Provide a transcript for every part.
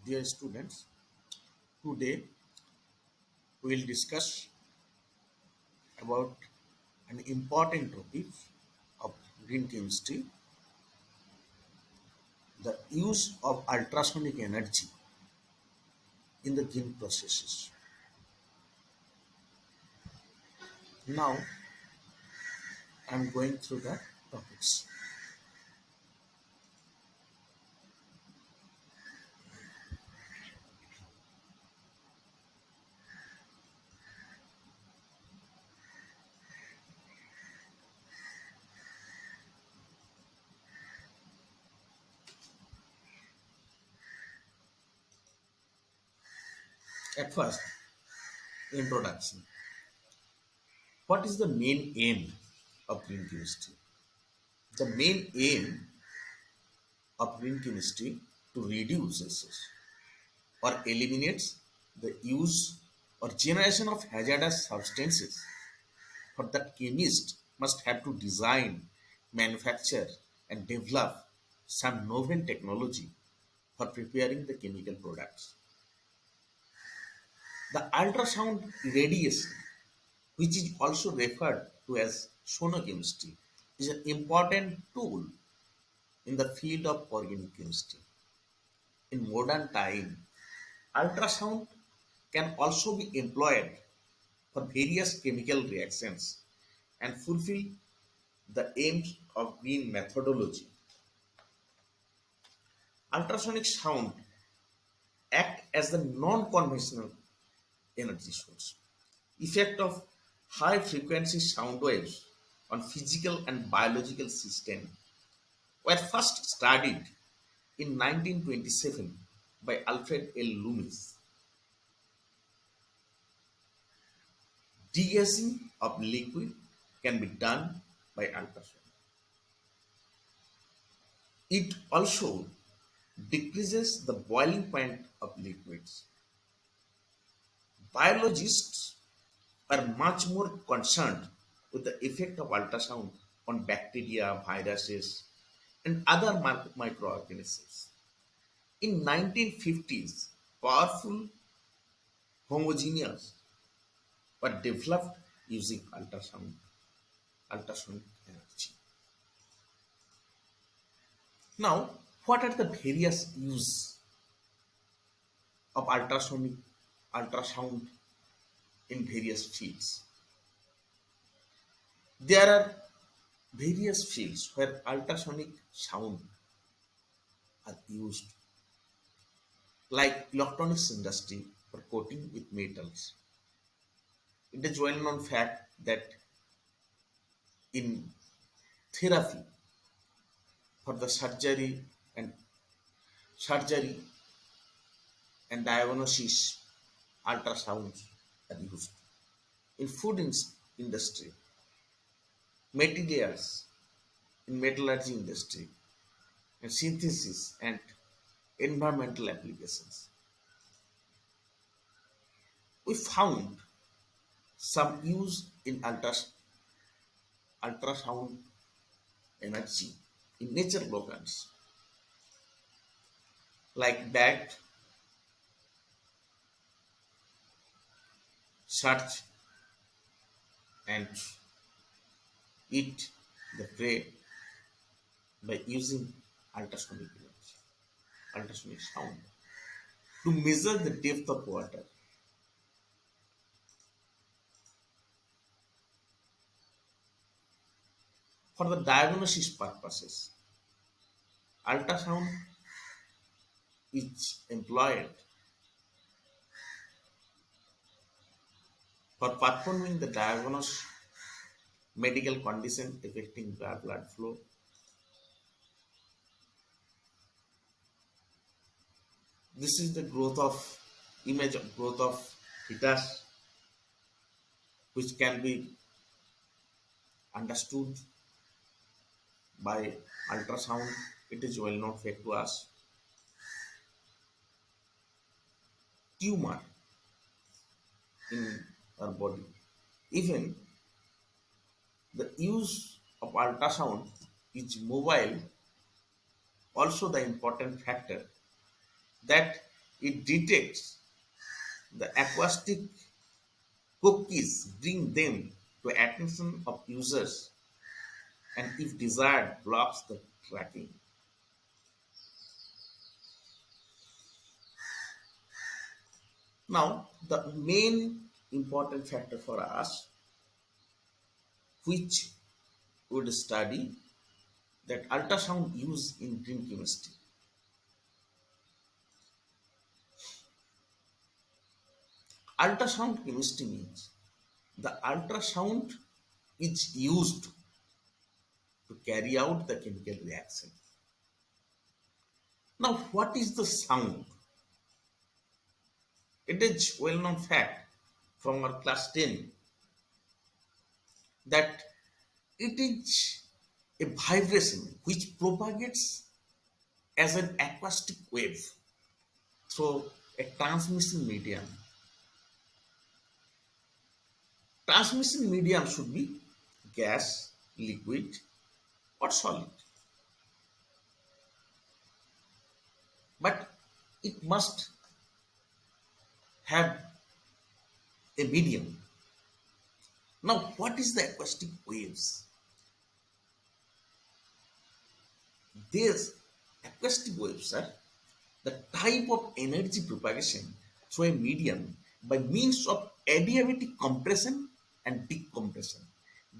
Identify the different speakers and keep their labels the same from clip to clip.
Speaker 1: Dear students, today we will discuss about an important topic of green chemistry, the use of ultrasonic energy in the green processes. Now I am going through the topics. At first, introduction. What is the main aim of green chemistry? The main aim of green chemistry to reduce or eliminates the use or generation of hazardous substances. For that, chemist must have to design, manufacture, and develop some novel technology for preparing the chemical products. The ultrasound radiation, which is also referred to as sonochemistry, is an important tool in the field of organic chemistry. In modern time, ultrasound can also be employed for various chemical reactions and fulfill the aims of green methodology. Ultrasonic sound act as the non-conventional energy source. Effect of high frequency sound waves on physical and biological systems were first studied in 1927 by Alfred L. Loomis. Degassing of liquid can be done by ultrasound. It also decreases the boiling point of liquids. Biologists are much more concerned with the effect of ultrasound on bacteria, viruses, and other microorganisms. In 1950s, powerful homogeneous were developed using ultrasonic energy. Now, what are the various uses of ultrasound in various fields? There are various fields where ultrasonic sound are used, like electronics industry for coating with metals. It is well known fact that in therapy for the surgery and diagnosis, ultrasounds are used. In food industry, materials in metallurgy industry, and synthesis and environmental applications. We found some use in ultrasound energy in nature organs like bat, search and eat the prey by using ultrasonic energy, ultrasonic sound to measure the depth of water. For the diagnosis purposes, ultrasound is employed for performing the diagnosis medical condition affecting blood flow, this is the image of growth of fetus, which can be understood by ultrasound. It is well known fact to us. Tumor in our body. Even the use of ultrasound is mobile, also the important factor that It detects the acoustic cookies, bring them to attention of users, and if desired, blocks the tracking. Now, the main important factor for us, which would study that ultrasound used in green chemistry. Ultrasound chemistry means the ultrasound is used to carry out the chemical reaction. Now, what is the sound? It is well-known fact from our class 10 that it is a vibration which propagates as an acoustic wave through a transmission medium. Transmission medium should be gas, liquid, or solid. But it must have a medium. Now, what is the acoustic waves? These acoustic waves are the type of energy propagation through a medium by means of adiabatic compression and decompression.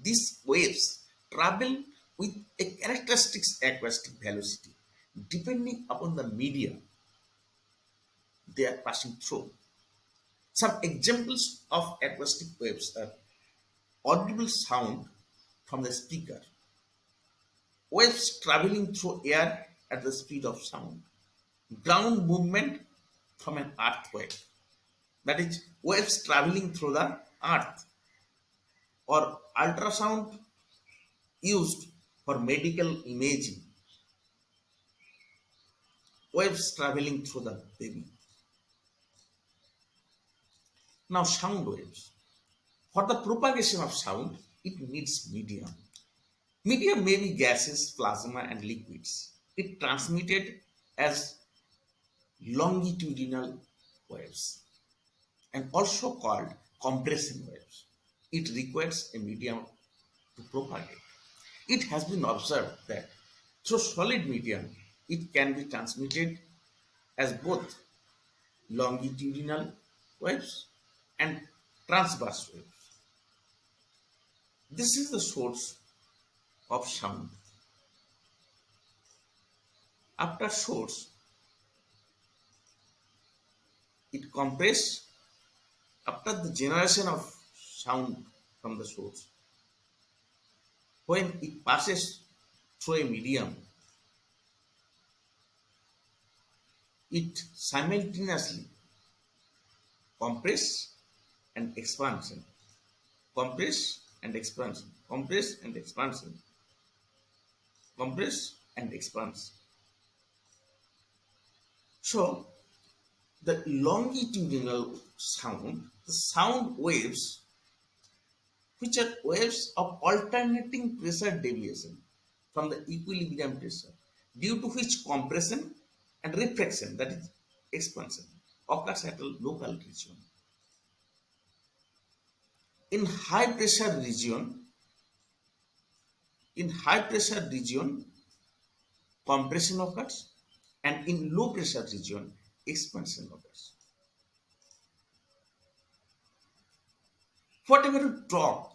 Speaker 1: These waves travel with a characteristic acoustic velocity depending upon the medium they are passing through. Some examples of acoustic waves are audible sound from the speaker, waves traveling through air at the speed of sound, ground movement from an earthquake, that is, waves traveling through the earth, or ultrasound used for medical imaging, waves traveling through the baby. Now, sound waves. For the propagation of sound, it needs medium. Medium may be gases, plasma, and liquids. It transmitted as longitudinal waves and also called compression waves. It requires a medium to propagate. It has been observed that through solid medium, it can be transmitted as both longitudinal waves and transverse waves. This is the source of sound. After source, it compresses after the generation of sound from the source. When it passes through a medium, it simultaneously compress and expansion, compress and expansion, compress and expansion, compress and expansion. So, the longitudinal sound, the sound waves, which are waves of alternating pressure deviation from the equilibrium pressure, due to which compression and refraction, that is expansion, occurs at a local region. In high pressure region, compression occurs, and in low pressure region, expansion occurs. Whatever you talk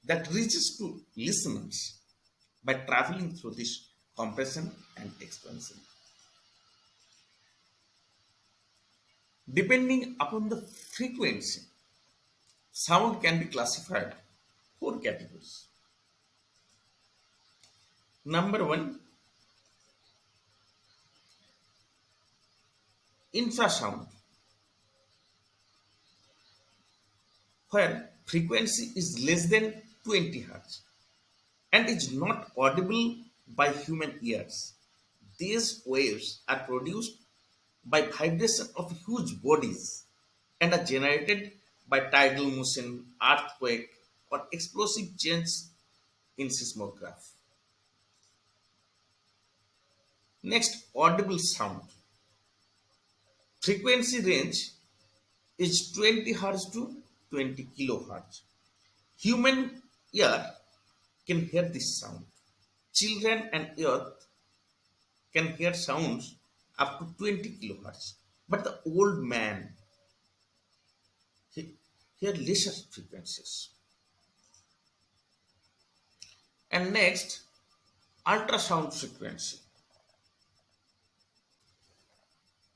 Speaker 1: that reaches to listeners by traveling through this compression and expansion. Depending upon the frequency, sound can be classified 4 categories. Number 1, infrasound, where frequency is less than 20 Hz and is not audible by human ears. These waves are produced by vibration of huge bodies and are generated by tidal motion, earthquake, or explosive change in seismograph. Next, audible sound. Frequency range is 20 Hz to 20 kilohertz. Human ear can hear this sound. Children and youth can hear sounds up to 20 kilohertz. But the old man hear lesser frequencies. And next, ultrasound frequency.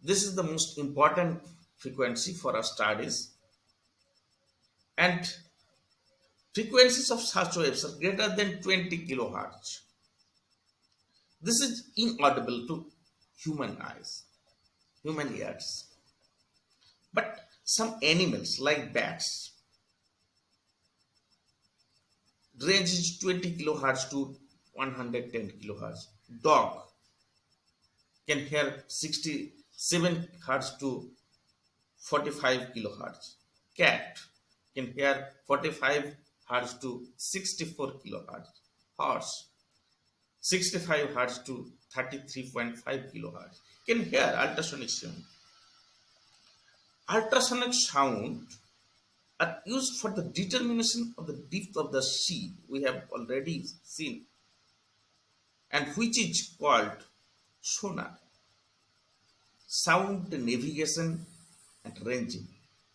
Speaker 1: This is the most important frequency for our studies, and frequencies of such waves are greater than 20 kilohertz. This is inaudible to human eyes, human ears. But some animals like bats range is 20 kilohertz to 110 kilohertz. Dog can hear 67 hertz to 45 kilohertz. Cat can hear 45 hertz to 64 kilohertz. Horse 65 hertz to 33.5 kilohertz can hear ultrasonic sound. Ultrasonic sound are used for the determination of the depth of the sea, we have already seen, and which is called sonar. Sound navigation and ranging,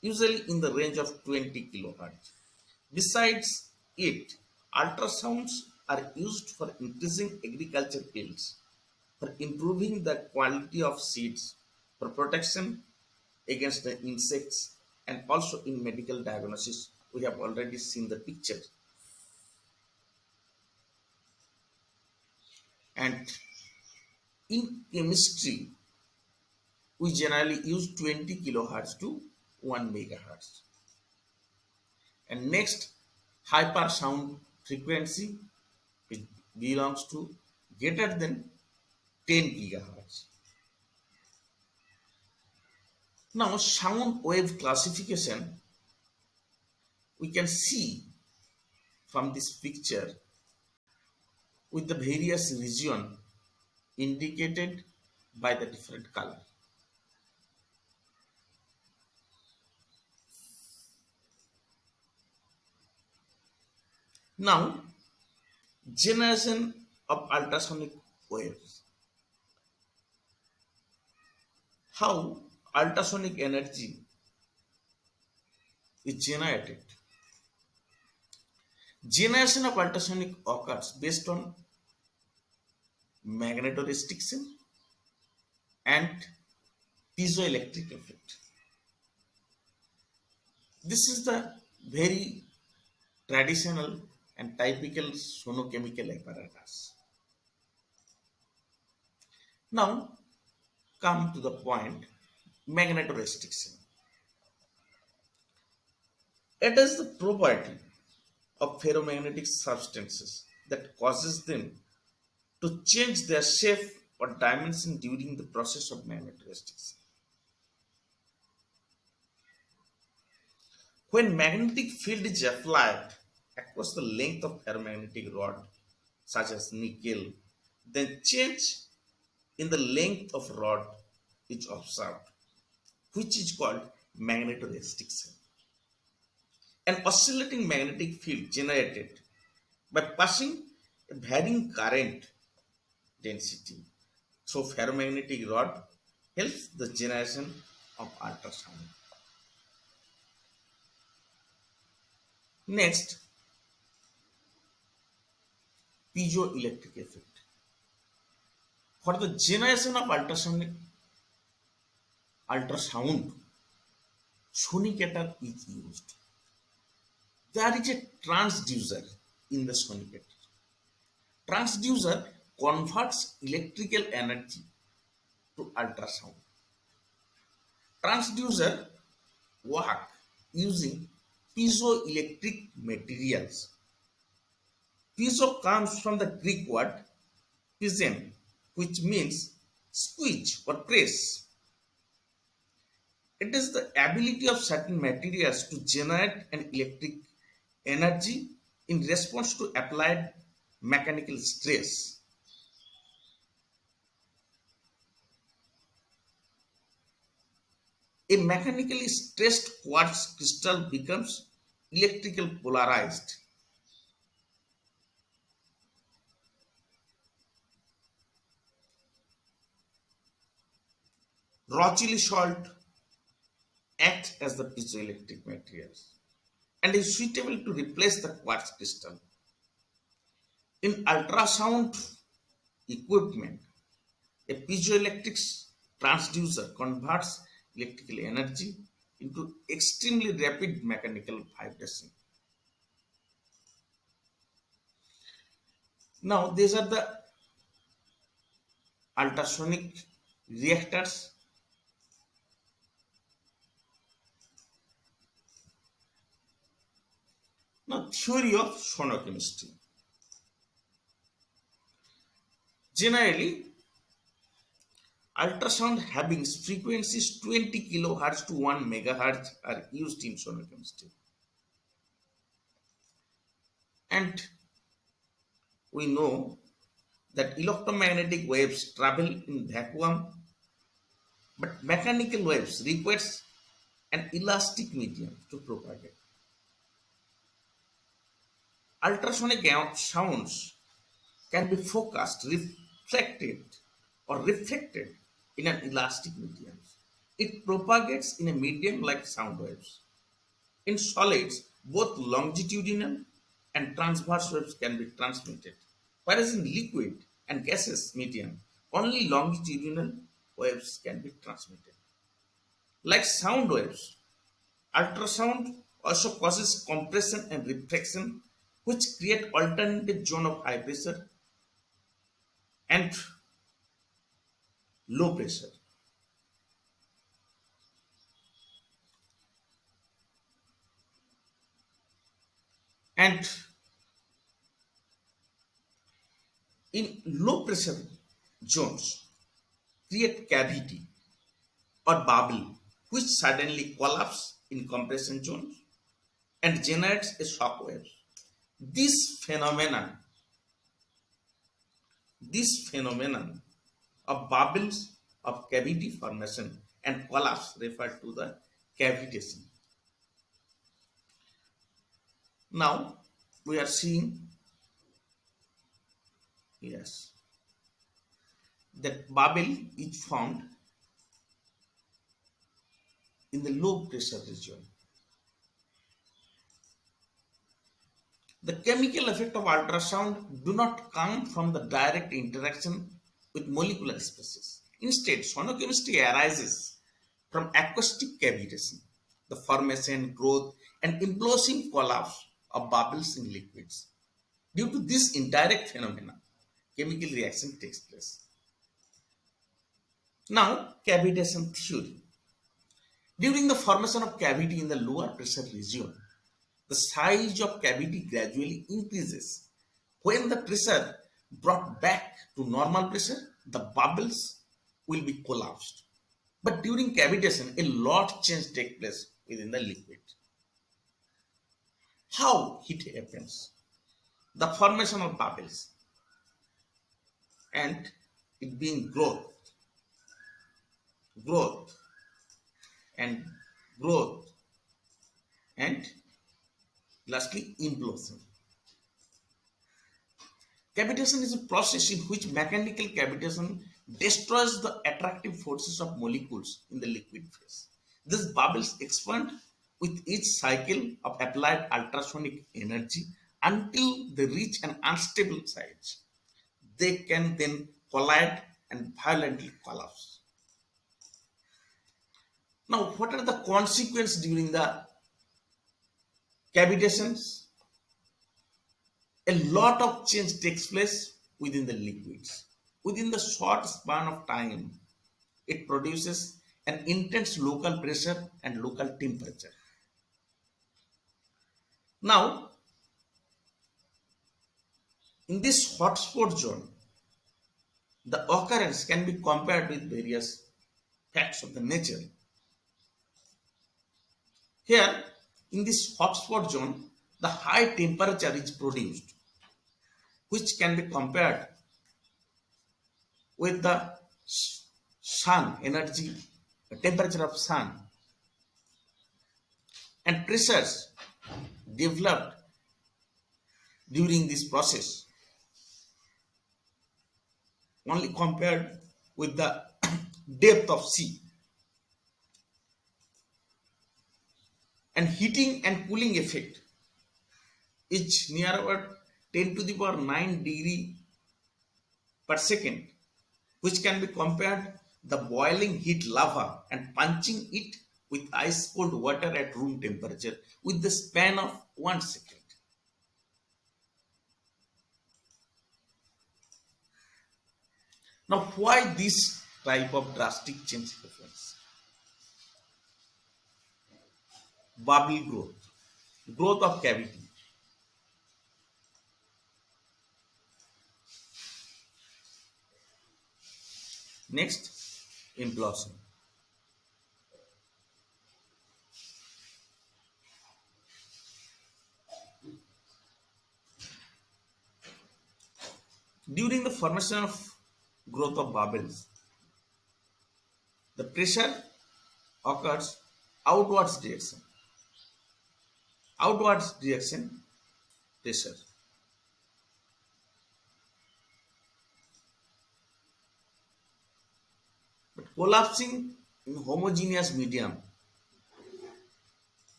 Speaker 1: usually in the range of 20 kilohertz. Besides it, ultrasounds are used for increasing agriculture yields, for improving the quality of seeds, for protection against the insects, and also in medical diagnosis. We have already seen the picture. And in chemistry, we generally use 20 kilohertz to 1 megahertz. And next, hypersound frequency, which belongs to greater than 10 gigahertz. Now, sound wave classification, we can see from this picture with the various region indicated by the different color. Now, generation of ultrasonic waves. How ultrasonic energy is generated. Generation of ultrasonic occurs based on magnetostriction and piezoelectric effect. This is the very traditional and typical sonochemical apparatus. Now, come to the point, magnetostriction. It is the property of ferromagnetic substances that causes them to change their shape or dimension during the process of magnetostriction. When magnetic field is applied across the length of ferromagnetic rod, such as nickel, then change in the length of rod is observed, which is called magnetostriction. An oscillating magnetic field generated by passing a varying current density through ferromagnetic rod helps the generation of ultrasound. Next, piezoelectric effect. For the generation of ultrasound, sonicator is used. There is a transducer in the sonicator. Transducer converts electrical energy to ultrasound. Transducer work using piezoelectric materials. Piezo comes from the Greek word piezen, which means squeeze or press. It is the ability of certain materials to generate an electric energy in response to applied mechanical stress. A mechanically stressed quartz crystal becomes electrical polarized. Rochely salt acts as the piezoelectric material and is suitable to replace the quartz crystal. In ultrasound equipment, a piezoelectric transducer converts electrical energy into extremely rapid mechanical vibration. Now, these are the ultrasonic reactors. Now, theory of sonochemistry. Generally, ultrasound having frequencies 20 kilohertz to 1 megahertz are used in sonochemistry. And we know that electromagnetic waves travel in vacuum, but mechanical waves requires an elastic medium to propagate. Ultrasonic sounds can be focused, reflected, or reflected in an elastic medium. It propagates in a medium like sound waves. In solids, both longitudinal and transverse waves can be transmitted, whereas in liquid and gaseous medium, only longitudinal waves can be transmitted. Like sound waves, ultrasound also causes compression and refraction, which create alternative zone of high pressure and low pressure. And in low pressure zones, create cavity or bubble which suddenly collapse in compression zones and generates a shock wave. This phenomenon, this phenomenon of bubbles of cavity formation and collapse referred to the cavitation. Now we are seeing, yes, that bubble is found in the low pressure region. The chemical effect of ultrasound do not come from the direct interaction with molecular species. Instead, sonochemistry arises from acoustic cavitation, the formation, growth, and implosive collapse of bubbles in liquids. Due to this indirect phenomena, chemical reaction takes place. Now, cavitation theory. During the formation of cavity in the lower pressure region, the size of cavity gradually increases. When the pressure brought back to normal pressure, the bubbles will be collapsed. But during cavitation, a lot change takes place within the liquid. How it happens? The formation of bubbles and it being growth, and growth, and lastly implosion. Cavitation is a process in which mechanical cavitation destroys the attractive forces of molecules in the liquid phase. These bubbles expand with each cycle of applied ultrasonic energy until they reach an unstable size. They can then collide and violently collapse. Now, what are the consequences during the cavitations? A lot of change takes place within the liquids. Within the short span of time, it produces an intense local pressure and local temperature. Now, in this hotspot zone, the occurrence can be compared with various facts of the nature. Here, in this hotspot zone, the high temperature is produced, which can be compared with the sun energy, the temperature of sun, and pressures developed during this process only compared with the depth of sea. And heating and cooling effect is near about 10 to the power 9 degree per second, which can be compared the boiling heat lava and punching it with ice cold water at room temperature with the span of 1 second. Now, why this type of drastic change happens? Bubble growth of cavity. Next, implosion. During the formation of growth of bubbles, the pressure occurs outwards direction. Outwards direction pressure. But collapsing in homogeneous medium,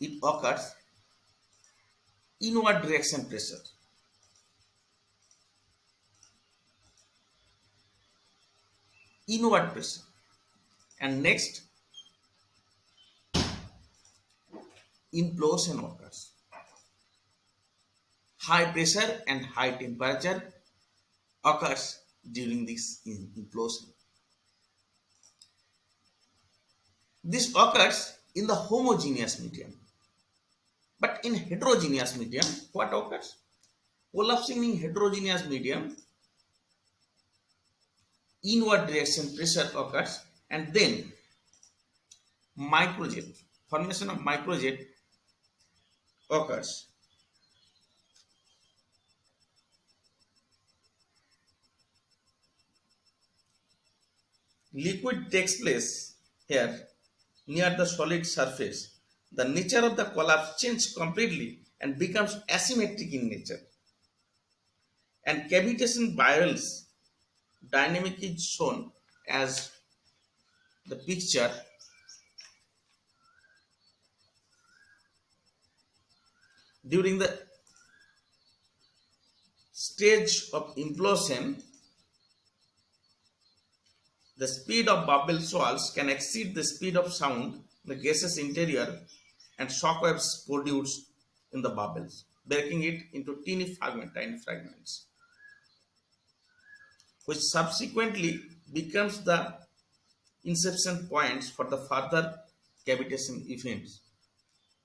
Speaker 1: it occurs inward direction pressure. Inward pressure. And next, implosion occurs. High pressure and high temperature occurs during this implosion. This occurs in the homogeneous medium. But in heterogeneous medium, what occurs? Collapsing in heterogeneous medium, inward direction pressure occurs, and then microjet, formation of microjet occurs. Liquid takes place here near the solid surface. The nature of the collapse changes completely and becomes asymmetric in nature. And cavitation bubbles dynamic is shown as the picture. During the stage of implosion, the speed of bubble swirls can exceed the speed of sound in the gaseous interior, and shock waves produced in the bubbles, breaking it into tiny fragments, which subsequently becomes the inception points for the further cavitation events.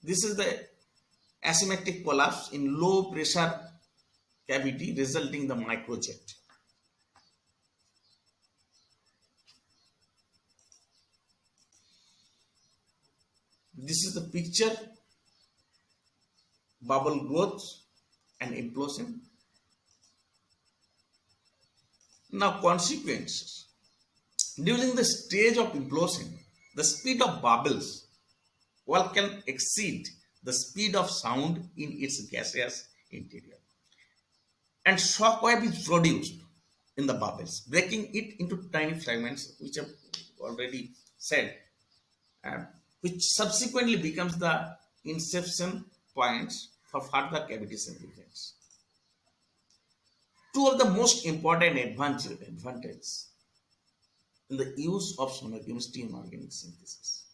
Speaker 1: This is the asymmetric collapse in low pressure cavity resulting in the microjet. This is the picture, bubble growth and implosion. Now, consequences. During the stage of implosion, the speed of bubbles can exceed the speed of sound in its gaseous interior. And shock wave is produced in the bubbles, breaking it into tiny fragments, which I've already said, which subsequently becomes the inception points for further cavitation events. Two of the most important advantages in the use of sonochemistry in organic synthesis.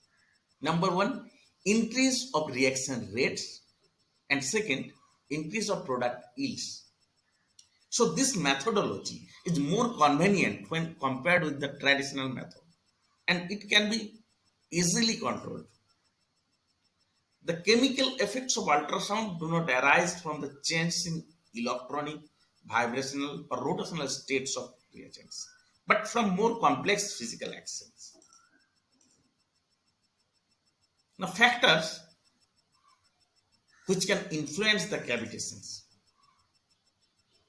Speaker 1: Number one, increase of reaction rates, and second, increase of product yields. So this methodology is more convenient when compared with the traditional method, and it can be easily controlled. The chemical effects of ultrasound do not arise from the change in electronic, vibrational, or rotational states of reagents, but from more complex physical actions. Now, factors which can influence the cavitations.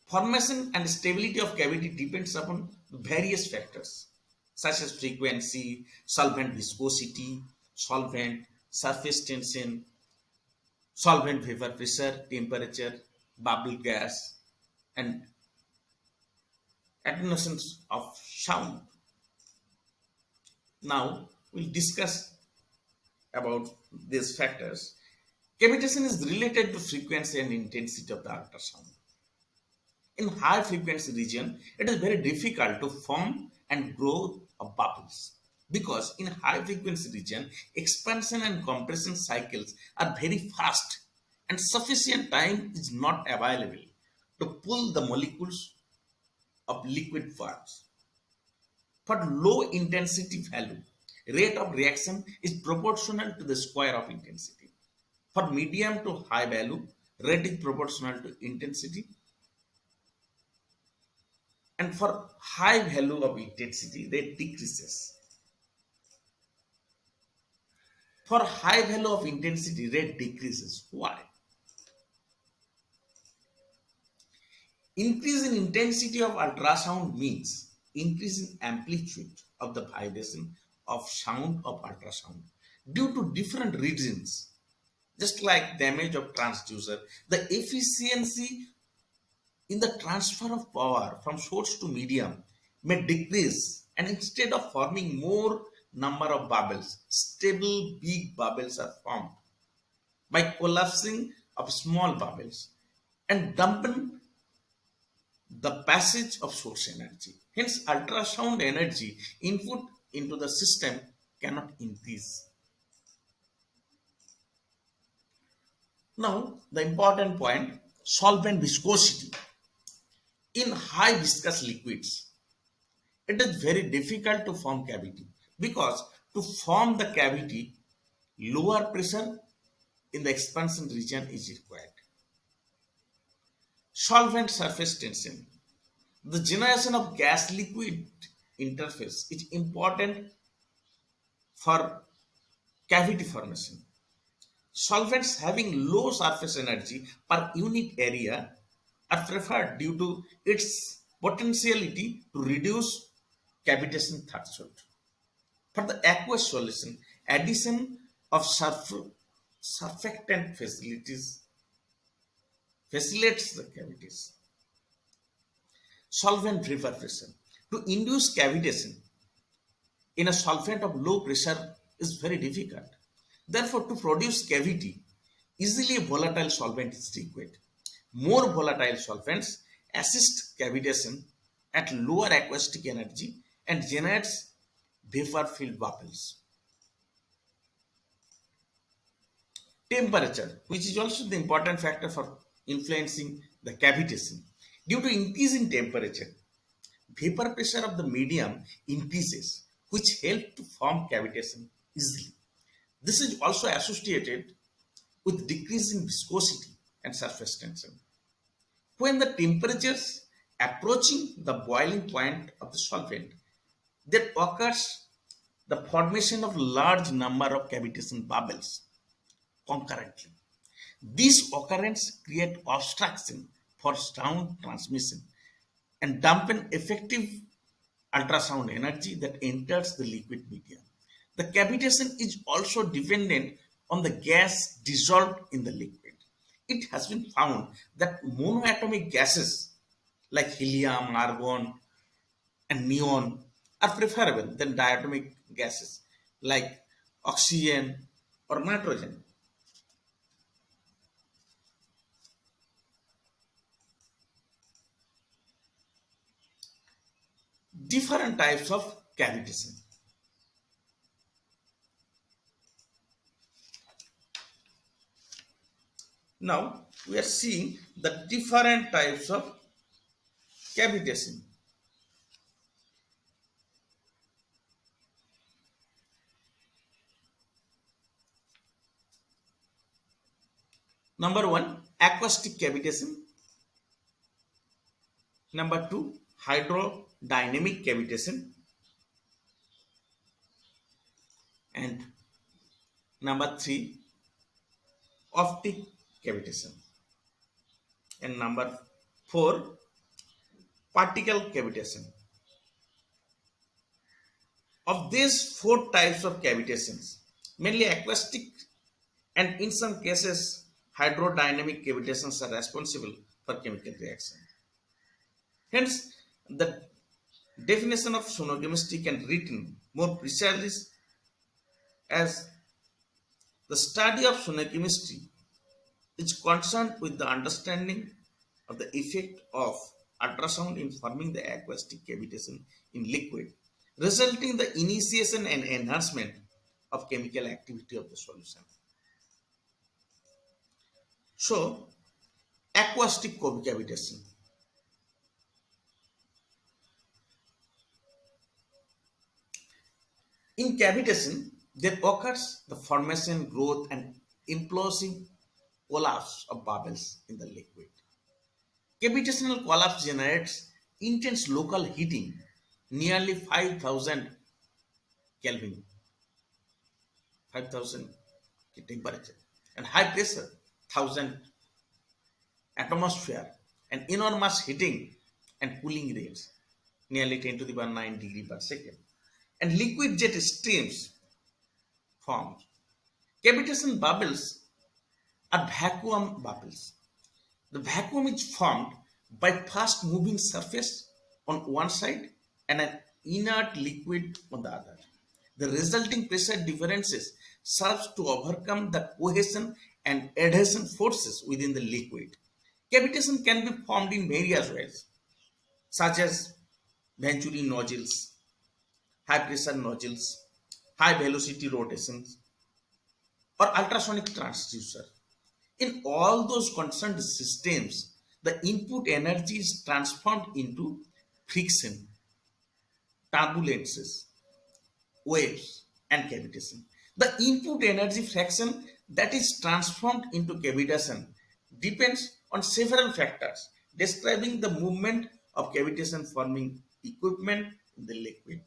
Speaker 1: Formation and stability of cavity depends upon various factors such as frequency, solvent viscosity, solvent, surface tension, solvent vapor pressure, temperature, bubble gas, and attenuation of sound. Now we'll discuss about these factors. Cavitation is related to frequency and intensity of the ultrasound. In high frequency region, it is very difficult to form and grow of bubbles because in high frequency region, expansion and compression cycles are very fast and sufficient time is not available to pull the molecules of liquid parts. For low intensity value, rate of reaction is proportional to the square of intensity. For medium to high value, rate is proportional to intensity. And for high value of intensity, rate decreases. For high value of intensity, rate decreases. Why? Increase in intensity of ultrasound means increase in amplitude of the vibration of sound of ultrasound due to different reasons. Just like damage of transducer, the efficiency in the transfer of power from source to medium may decrease, and instead of forming more number of bubbles, stable big bubbles are formed by collapsing of small bubbles and dampen the passage of source energy. Hence, ultrasound energy input into the system cannot increase. Now, the important point, solvent viscosity. In high viscous liquids, it is very difficult to form cavity because to form the cavity, lower pressure in the expansion region is required. Solvent surface tension. The generation of gas liquid interface is important for cavity formation. Solvents having low surface energy per unit area are preferred due to its potentiality to reduce cavitation threshold. For the aqueous solution, addition of surfactant facilitates the cavities. Solvent vapor pressure. To induce cavitation in a solvent of low pressure is very difficult. Therefore, to produce cavity, easily volatile solvent is required. More volatile solvents assist cavitation at lower acoustic energy and generates vapor-filled bubbles. Temperature, which is also the important factor for influencing the cavitation. Due to increase in temperature, vapor pressure of the medium increases, which help to form cavitation easily. This is also associated with decrease in viscosity and surface tension. When the temperatures approaching the boiling point of the solvent, there occurs the formation of large number of cavitation bubbles concurrently. This occurrence create obstruction for sound transmission and dampen effective ultrasound energy that enters the liquid medium. The cavitation is also dependent on the gas dissolved in the liquid. It has been found that monoatomic gases like helium, argon, and neon are preferable than diatomic gases like oxygen or nitrogen. Different types of cavitation. Now we are seeing the different types of cavitation. Number one, acoustic cavitation. Number two, hydrodynamic cavitation. And number three, optic cavitation. And number four, particle cavitation. Of these four types of cavitations, Mainly acoustic and in some cases hydrodynamic cavitations are responsible for chemical reaction. Hence, the definition of sonochemistry can written more precisely as the study of sonochemistry is concerned with the understanding of the effect of ultrasound in forming the acoustic cavitation in liquid, resulting in the initiation and enhancement of chemical activity of the solution. So, acoustic cavitation. In cavitation, there occurs the formation, growth, and implosive collapse of bubbles in the liquid. Cavitational collapse generates intense local heating, nearly 5,000 Kelvin, 5,000 temperature, and high pressure, 1,000 atmosphere, and enormous heating and cooling rates, nearly 10 to the power 9 degree per second, and liquid jet streams formed. Cavitation bubbles are vacuum bubbles. The vacuum is formed by fast moving surface on one side and an inert liquid on the other. The resulting pressure differences serves to overcome the cohesion and adhesion forces within the liquid. Cavitation can be formed in various ways, such as Venturi nodules, high pressure nodules, high velocity rotations, or ultrasonic transducer. In all those concerned systems, the input energy is transformed into friction, turbulences, waves, and cavitation. The input energy fraction that is transformed into cavitation depends on several factors describing the movement of cavitation forming equipment in the liquid.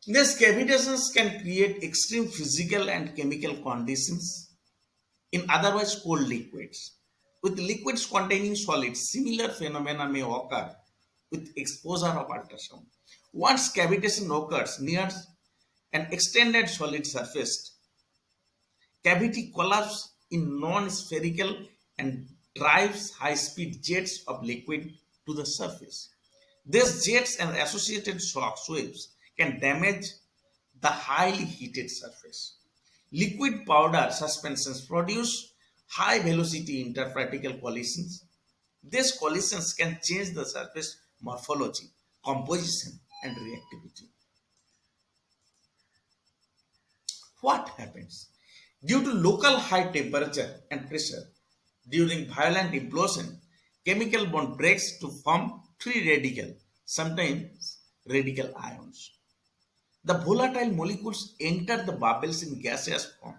Speaker 1: These cavitations can create extreme physical and chemical conditions in otherwise cold liquids. With liquids containing solids, similar phenomena may occur with exposure of ultrasound. Once cavitation occurs near an extended solid surface, cavity collapses in non-spherical and drives high-speed jets of liquid to the surface. These jets and associated shock waves can damage the highly heated surface. Liquid powder suspensions produce high velocity interparticle collisions. These collisions can change the surface morphology, composition, and reactivity. What happens? Due to local high temperature and pressure during violent implosion, chemical bond breaks to form free radical, sometimes radical ions. The volatile molecules enter the bubbles in gaseous form,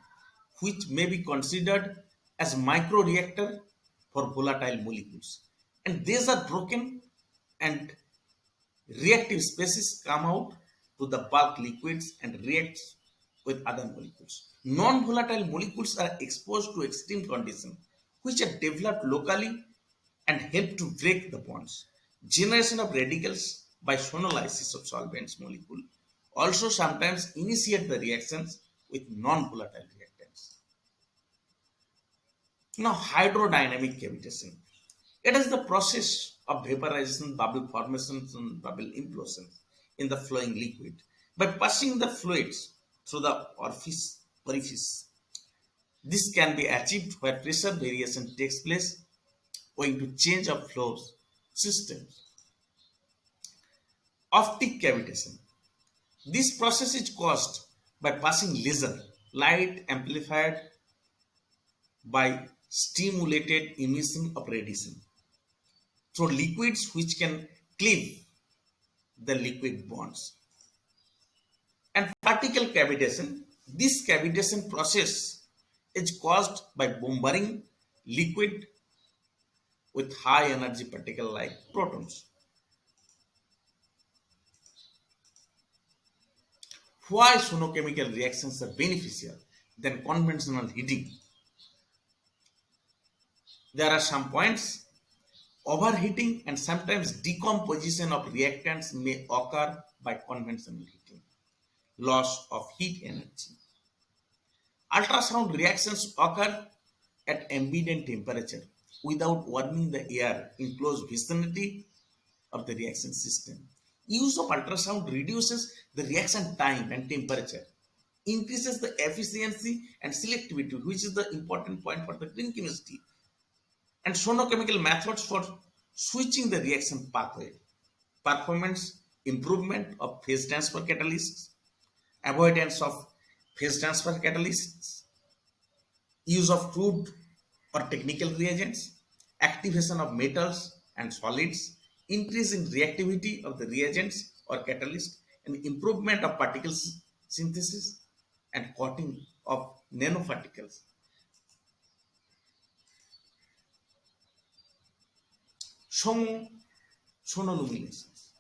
Speaker 1: which may be considered as microreactor for volatile molecules. And these are broken and reactive species come out to the bulk liquids and react with other molecules. Non-volatile molecules are exposed to extreme conditions which are developed locally and help to break the bonds. Generation of radicals by sonolysis of solvents molecule also sometimes initiate the reactions with non-volatile reactants. Now, hydrodynamic cavitation. It is the process of vaporization, bubble formations, and bubble implosions in the flowing liquid by passing the fluids through the orifice. This can be achieved where pressure variation takes place owing to change of flow systems. Optic cavitation. This process is caused by passing laser light amplified by stimulated emission of radiation through liquids which can cleave the liquid bonds. And particle cavitation, this cavitation process is caused by bombarding liquid with high energy particle like protons. Why sonochemical reactions are beneficial than conventional heating? There are some points. Overheating and sometimes decomposition of reactants may occur by conventional heating. loss of heat energy. Ultrasound reactions occur at ambient temperature without warming the air in close vicinity of the reaction system. Use of ultrasound reduces the reaction time and temperature, increases the efficiency and selectivity, which is the important point for the green chemistry, and sonochemical methods for switching the reaction pathway. Performance improvement of phase transfer catalysts, avoidance of phase transfer catalysts, use of crude or technical reagents, activation of metals and solids, increase in reactivity of the reagents or catalyst, and improvement of particle synthesis and coating of nanoparticles. Sonoluminescence.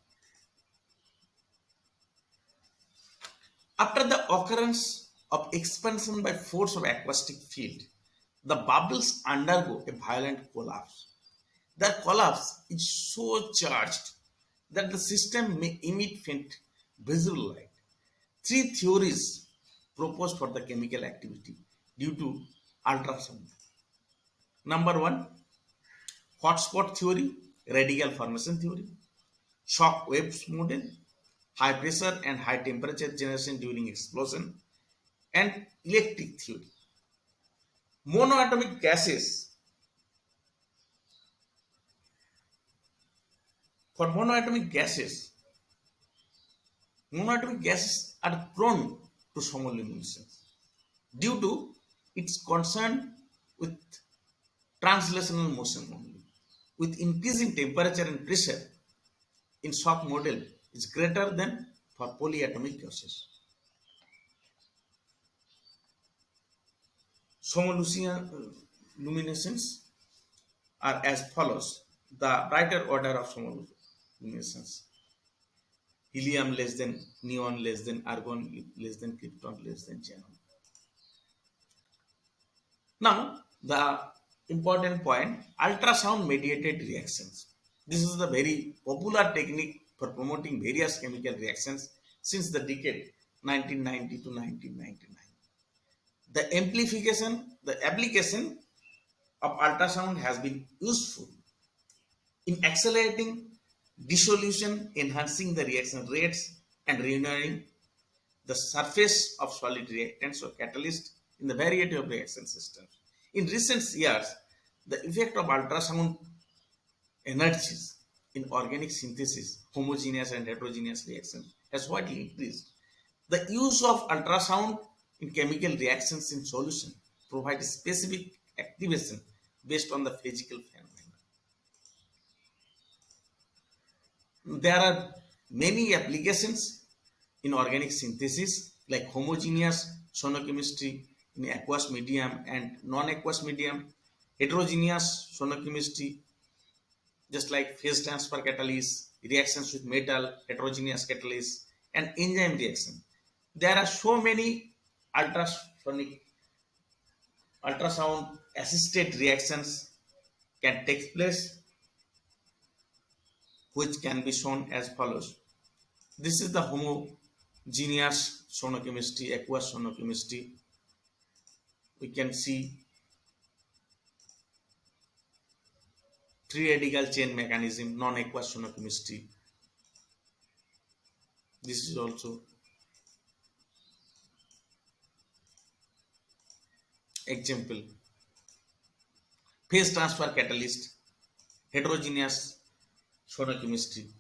Speaker 1: After the occurrence of expansion by force of acoustic field, the bubbles undergo a violent collapse. The collapse is so charged that the system may emit faint visible light. Three theories proposed for the chemical activity due to ultrasound. Number one, hotspot theory, radical formation theory, shock waves model, high pressure and high temperature generation during explosion, and electric theory. Monoatomic gases. For monoatomic gases are prone to sonoluminescence due to its concern with translational motion only. With increasing temperature and pressure in shock model is greater than for polyatomic gases. Sonoluminescence are as follows. The brighter order of sonoluminescence: helium less than neon, less than argon, less than krypton, less than xenon. Now, the important point, ultrasound mediated reactions. This is the very popular technique for promoting various chemical reactions since the decade 1990 to 1999. The application of ultrasound has been useful in accelerating dissolution, enhancing the reaction rates, and renewing the surface of solid reactants or catalysts in the variety of reaction systems. In recent years, the effect of ultrasound energies in organic synthesis, homogeneous and heterogeneous reactions has widely increased. The use of ultrasound in chemical reactions in solution provides specific activation based on the physical phenomena. There are many applications in organic synthesis like homogeneous sonochemistry in aqueous medium and non-aqueous medium, heterogeneous sonochemistry just like phase transfer catalysts, reactions with metal, heterogeneous catalysts, and enzyme reaction. There are so many ultrasonic, ultrasound assisted reactions can take place, which can be shown as follows. This is the homogeneous sonochemistry, aqueous sonochemistry. We can see three radical chain mechanism, non-aqueous sonochemistry. This is also example. Phase transfer catalyst, heterogeneous sonochemistry.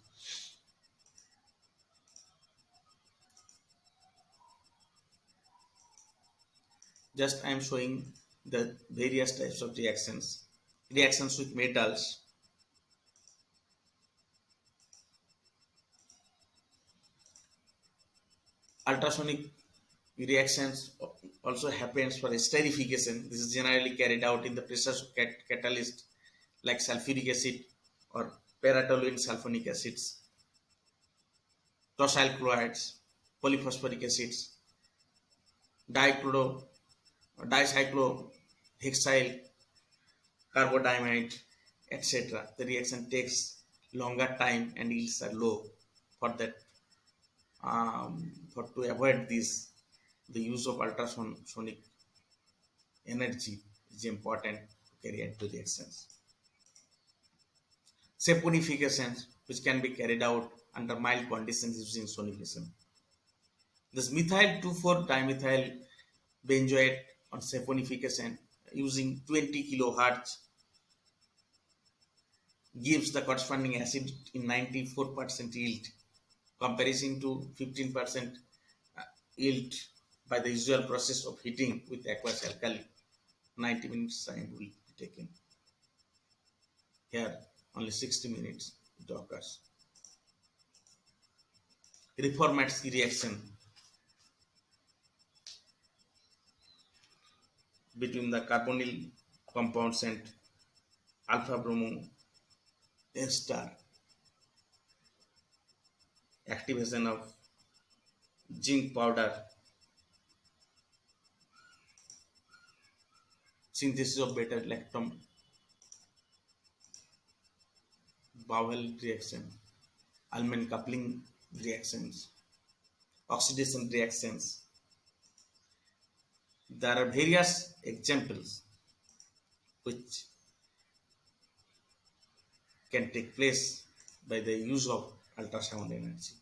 Speaker 1: Just I am showing the various types of reactions. Reactions with metals, ultrasonic reactions also happens for esterification. This is generally carried out in the presence of catalyst like sulfuric acid or paratoluene sulfonic acids, tosyl chlorides, polyphosphoric acids, dichloro, dicyclohexyl carbodiamide, etc. The reaction takes longer time and yields are low for that for to avoid this, the use of ultrasonic energy is important to carry out the reactions. Saponification, which can be carried out under mild conditions using sonication. This methyl 2,4-dimethyl benzoate on saponification using 20 kilohertz gives the corresponding acid in 94% yield, comparison to 15% yield by the usual process of heating with aqueous alkali. 90 minutes time will be taken. Here, only 60 minutes it occurs. Reformatsky reaction between the carbonyl compounds and alpha bromo star. Activation of zinc powder, synthesis of beta lactam, Bowel reaction, Ullmann coupling reactions, oxidation reactions. There are various examples which can take place by the use of ultrasound energy.